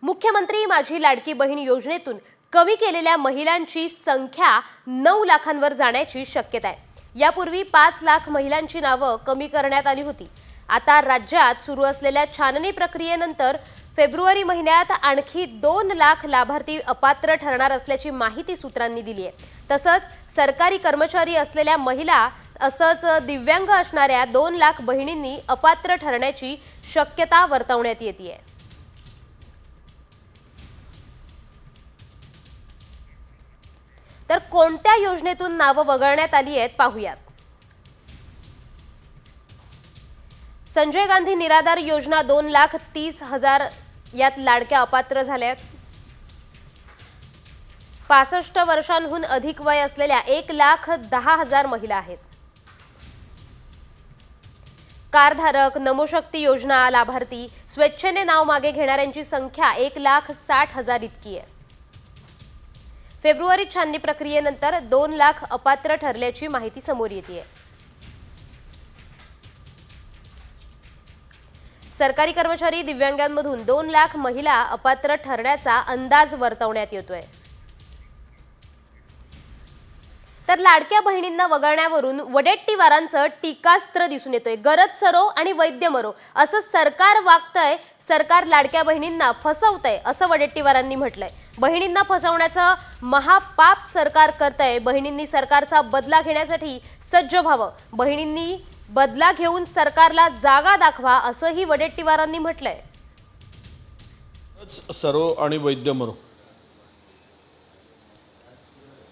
मुख्यमंत्री माझी लाडकी बहीण योजनेतून कमी केलेल्या महिलांची संख्या 9 लाखांवर जाण्याची शक्यता आहे। यापूर्वी 5 लाख महिलांची नावे कमी करण्यात आली होती। आता राज्यात सुरू असलेल्या छाननी प्रक्रियेनंतर फेब्रुवारी महिन्यात आणखी 2 लाख लाभार्थी अपात्र ठरणार असल्याची माहिती सूत्रांनी दिली आहे। तसंच सरकारी कर्मचारी असलेल्या महिला असंच दिव्यांग असणाऱ्या 2 लाख बहिणींनी अपात्र ठरण्याची शक्यता वर्तवण्यात येते। तर कोणत्या योजनेतून नावे वगळण्यात आली आहेत पाहूयात। संजय गांधी निराधार योजना 2,30,000 यात लाडक्या अपात्र झाल्यात। 65 वर्षांहून अधिक वय असलेल्या 1,10,000 महिला आहेत। कारधारक, नमोशक्ती योजना लाभार्थी, स्वेच्छेने नाव मागे घेणाऱ्यांची संख्या 1,60,000 इतकी आहे। फेब्रुवारी छाननी प्रक्रियेनंतर 2 लाख अपात्र ठरल्याची माहिती समोर येते। सरकारी कर्मचारी दिव्यांगांमधून 2 लाख महिला अपात्र ठरण्याचा अंदाज वर्तवण्यात येतोय। तर लाडक्या बहिणींना वगळण्यावरून वडेट्टीवारांचं टीकास्त्र दिसून येतोय। गरज सरो आणि वैद्य मरो असं सरकार वागतंय, सरकार लाडक्या बहिणींना फसवतंय असं वडेट्टीवारांनी म्हटलंय। बहिणींना फसवण्याचं महापाप सरकार करतंय। बहिणींनी सरकारचा बदला घेण्यासाठी सज्ज व्हावं। बहिणींनी बदला घेऊन सरकारला जागा दाखवा असंही वडेट्टीवारांनी म्हटलंय। सरो आणि वैद्य मरो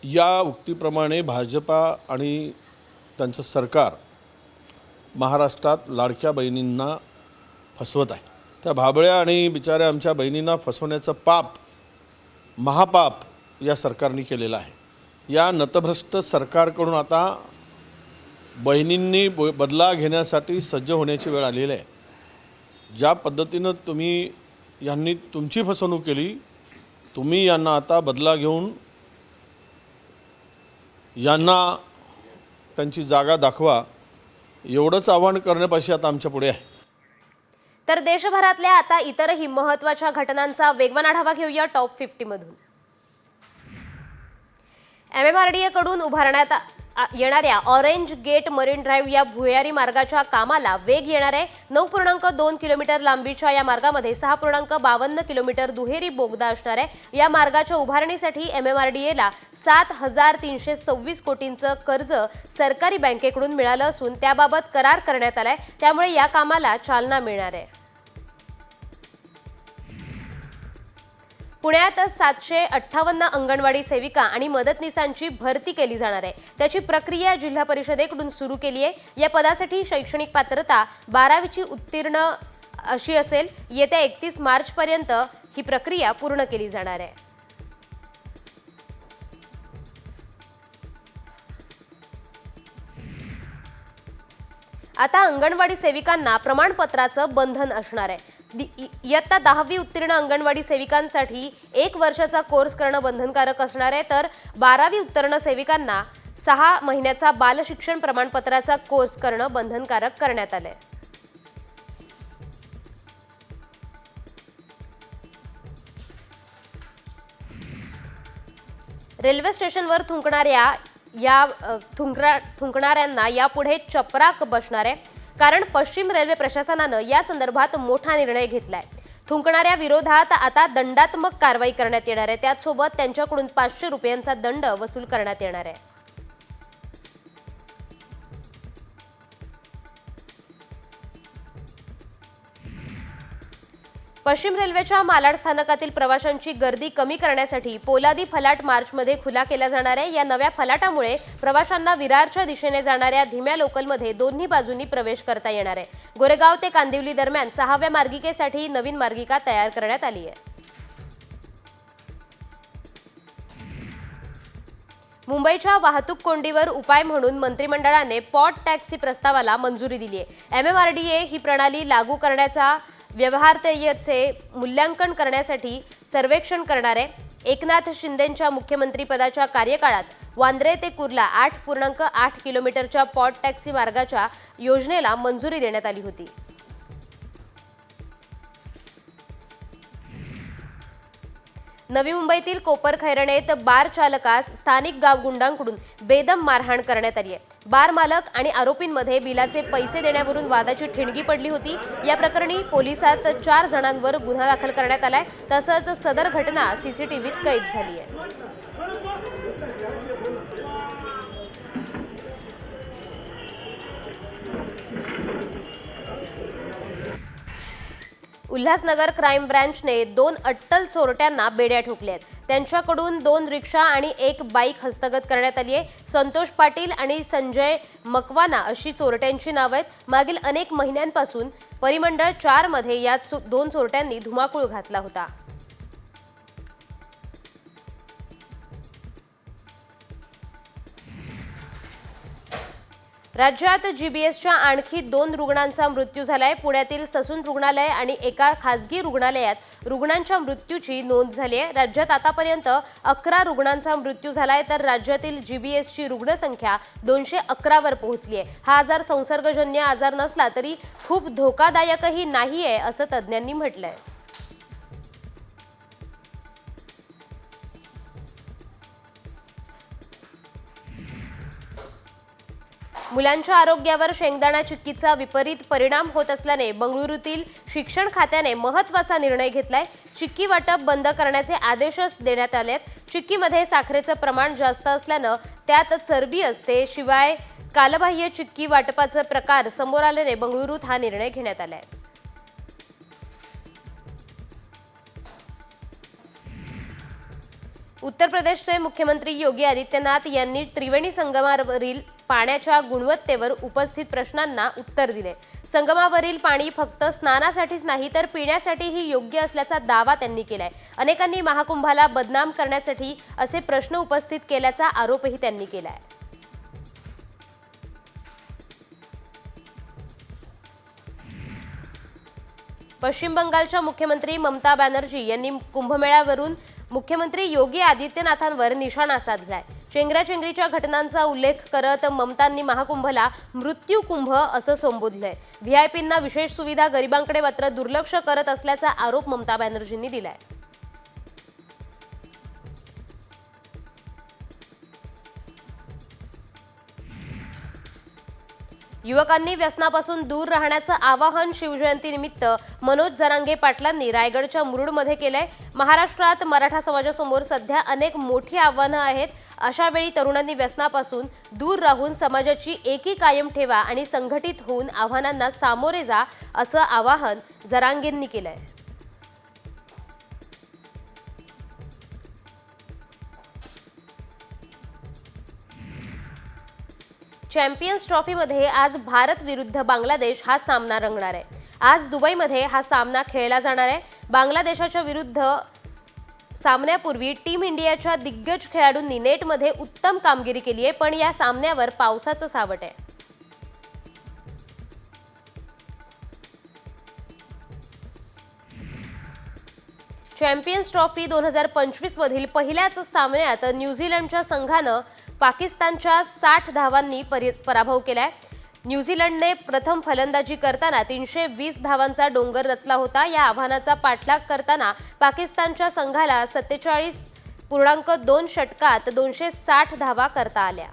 या उक्तीप्रमाणे भाजपा आणि त्यांचं सरकार महाराष्ट्रात लाडक्या बहिणींना फसवत आहे। त्या भाबळ्या आणि बिचाऱ्या आमच्या बहिणींना फसवण्याचं पाप, महापाप या सरकारने केलेलं आहे। या नतभ्रष्ट सरकारकडून आता बहिणींनी बदला घेण्यासाठी सज्ज होण्याची वेळ आलेली आहे। ज्या पद्धतीनं यांनी तुमची फसवणूक केली, तुम्ही यांना आता बदला घेऊन यांना त्यांची जागा दाखवा, एवढंच आवाहन करण्यापाशी आता आमच्या पुढे आहे। तर देशभरातल्या आता इतरही महत्त्वाच्या घटनांचा वेगवान आढावा घेऊया टॉप 50 मधून। MMRDA कडून उभारण्यात येणाऱ्या ऑरेंज गेट मरीन ड्राईव्ह या भुयारी मार्गाच्या कामाला वेग येणार आहे। 9.2 किलोमीटर लांबीच्या या मार्गामध्ये 6.52 किलोमीटर दुहेरी बोगदा असणार आहे। या मार्गाच्या उभारणीसाठी MMRDAला 7,326 कोटींचं कर्ज सरकारी बँकेकडून मिळालं असून त्याबाबत करार करण्यात आलाय। त्यामुळे या कामाला चालना मिळणार आहे। पुण्यात 758 अंगणवाडी सेविका आणि मदतनीसांची भरती केली जाणार आहे। त्याची प्रक्रिया जिल्हा परिषदेकडून सुरू केली आहे। या पदासाठी शैक्षणिक पात्रता 12वीची उत्तीर्ण अशी असेल। येत्या 31 मार्च पर्यंत ही प्रक्रिया पूर्ण केली जाणार आहे। आता अंगणवाडी सेविकांना प्रमाणपत्राचं बंधन असणार आहे। इयत्ता 10वी उत्तीर्ण अंगणवाडी सेविकांसाठी 1 वर्षाचा कोर्स करणं बंधनकारक असणार आहे। तर 12वी उत्तीर्ण सेविकांना 6 महिन्याचा बालशिक्षण प्रमाणपत्राचा कोर्स करणं बंधनकारक करण्यात आलंय। रेल्वे स्टेशनवर थुंकणाऱ्यांना यापुढे चपराक बसणार आहे। कारण पश्चिम रेल्वे प्रशासनानं या संदर्भात मोठा निर्णय घेतलाय। थुंकणाऱ्या विरोधात आता दंडात्मक कारवाई करण्यात येणार आहे। त्याचसोबत त्यांच्याकडून 500 रुपयांचा दंड वसूल करण्यात येणार आहे। पश्चिम रेल्वेच्या मालाड स्थानकातील प्रवाशांची गर्दी कमी करण्यासाठी पोलादी फलाट मार्चमध्ये खुला केला जाणार आहे। या नव्या फलाटामुळे प्रवाशांना विरारच्या दिशेने जाणाऱ्या धीम्या लोकलमध्ये दोन्ही बाजूंनी प्रवेश करता येणार आहे। गोरेगाव ते कांदिवली दरम्यान 6व्या मार्गिकेसाठी नवीन मार्गिका तयार करण्यात आली आहे। मुंबईच्या वाहतूक कोंडीवर उपाय म्हणून मंत्रिमंडळाने पॉट टॅक्सी प्रस्तावाला मंजुरी दिली आहे। MMRDA ही प्रणाली लागू करण्याचा व्यवहार्यतेचे मूल्यांकन करण्यासाठी सर्वेक्षण करणार आहे। एकनाथ शिंदेंच्या मुख्यमंत्रीपदाच्या कार्यकाळात वांद्रे ते कुर्ला 8.8 किलोमीटरच्या पॉट टॅक्सी मार्गाच्या योजनेला मंजुरी देण्यात आली होती। नवी मुंबईतील कोपर खैरणेत बार चालकास स्थानिक गावगुंडांकडून बेदम मारहाण करण्यात आली आहे। बार मालक आणि आरोपींमध्ये बिलाचे पैसे देण्यावरून वादाची ठिणगी पडली होती। या प्रकरणी पोलिसात 4 जणांवर गुन्हा दाखल करण्यात आलाय। तसंच सदर घटना सीसीटीव्हीत कैद झाली आहे। उल्हासनगर क्राईम ब्रँचने 2 अट्टल चोरट्यांना बेड्या ठोकल्या आहेत। त्यांच्याकडून 2 रिक्षा आणि 1 बाईक हस्तगत करण्यात आली आहे। संतोष पाटील आणि संजय मकवाना अशी चोरट्यांची नावं आहेत। मागील अनेक महिन्यांपासून परिमंडळ 4 मध्ये या 2 चोरट्यांनी धुमाकूळ घातला होता। राज्यात जीबीएसच्या आणखी 2 रुग्णांचा मृत्यू झालाय। पुण्यातील ससून रुग्णालय आणि एका खासगी रुग्णालयात रुग्णांच्या मृत्यूची नोंद झाली आहे। राज्यात आतापर्यंत 11 रुग्णांचा मृत्यू झालाय, तर राज्यातील जीबीएसची रुग्णसंख्या 211 वर पोहोचली आहे। हा आजार संसर्गजन्य आजार नसला तरी खूप धोकादायकही नाहीये असं तज्ज्ञांनी म्हटलंय। मुलांच्या आरोग्यावर शेंगदाणा चिक्कीचा विपरीत परिणाम होत असल्याने बंगळुरूतील शिक्षण खात्याने महत्त्वाचा निर्णय घेतलाय। चिक्की वाटप बंद करण्याचे आदेशच देण्यात आलेत। चिक्कीमध्ये साखरेचं प्रमाण जास्त असल्यानं त्यात चरबी असते। शिवाय कालबाह्य चिक्की वाटपाचे प्रकार समोर आल्याने बंगळुरूत हा निर्णय घेण्यात आलाय। उत्तर प्रदेशचे मुख्यमंत्री योगी आदित्यनाथ यांनी त्रिवेणी संगमावरील पाण्याच्या गुणवत्तेवर उपस्थित प्रश्नांना उत्तर दिले। संगमावरील पाणी फक्त स्नानासाठीच नाही तर पिण्यासाठीही योग्य असल्याचा दावा त्यांनी केलाय। अनेकांनी महाकुंभाला बदनाम करण्यासाठी असे प्रश्न उपस्थित केल्याचा आरोपही त्यांनी केलाय। पश्चिम बंगालच्या मुख्यमंत्री ममता बॅनर्जी यांनी कुंभमेळ्यावरून मुख्यमंत्री योगी आदित्यनाथांवर निशाणा साधलाय। चेंगराचेंगरीच्या घटनांचा उल्लेख करत ममतांनी महाकुंभला मृत्यू कुंभ असं संबोधलंय। व्हीआयपींना विशेष सुविधा, गरिबांकडे मात्र दुर्लक्ष करत असल्याचा आरोप ममता बॅनर्जींनी दिलाय। युवकांनी व्यसनापासून दूर राहण्याचं आवाहन शिवजयंतीनिमित्त मनोज जरांगे पाटलांनी रायगडच्या मुरुडमध्ये केलंय। महाराष्ट्रात मराठा समाजासमोर सध्या अनेक मोठी आव्हानं आहेत। अशा वेळी तरुणांनी व्यसनापासून दूर राहून समाजाची एकी कायम ठेवा आणि संघटित होऊन आव्हानांना सामोरे जा असं आवाहन जरांगेंनी केलंय। चॅम्पियन्स ट्रॉफीमध्ये आज भारत विरुद्ध बांगलादेश हा सामना रंगणार आहे। आज दुबईमध्ये हा सामना खेळला जाणार आहे। बांगलादेशाच्या विरुद्ध सामन्यापूर्वी टीम इंडियाच्या दिग्गज खेळाडूंनी नेटमध्ये उत्तम कामगिरी केली आहे, पण या सामन्यावर पावसाचं सावट आहे। चॅम्पियन्स ट्रॉफी 2025 मधील पहिल्याच सामन्यात न्यूझीलंडच्या संघानं पाकिस्तानच्या 60 धावांनी पराभव केलाय। न्यूझीलंडने प्रथम फलंदाजी करताना 320 धावांचा डोंगर रचला होता। या आव्हानाचा पाठलाग करताना पाकिस्तानच्या संघाला 47.2 षटकात 260 धावा करता आल्या।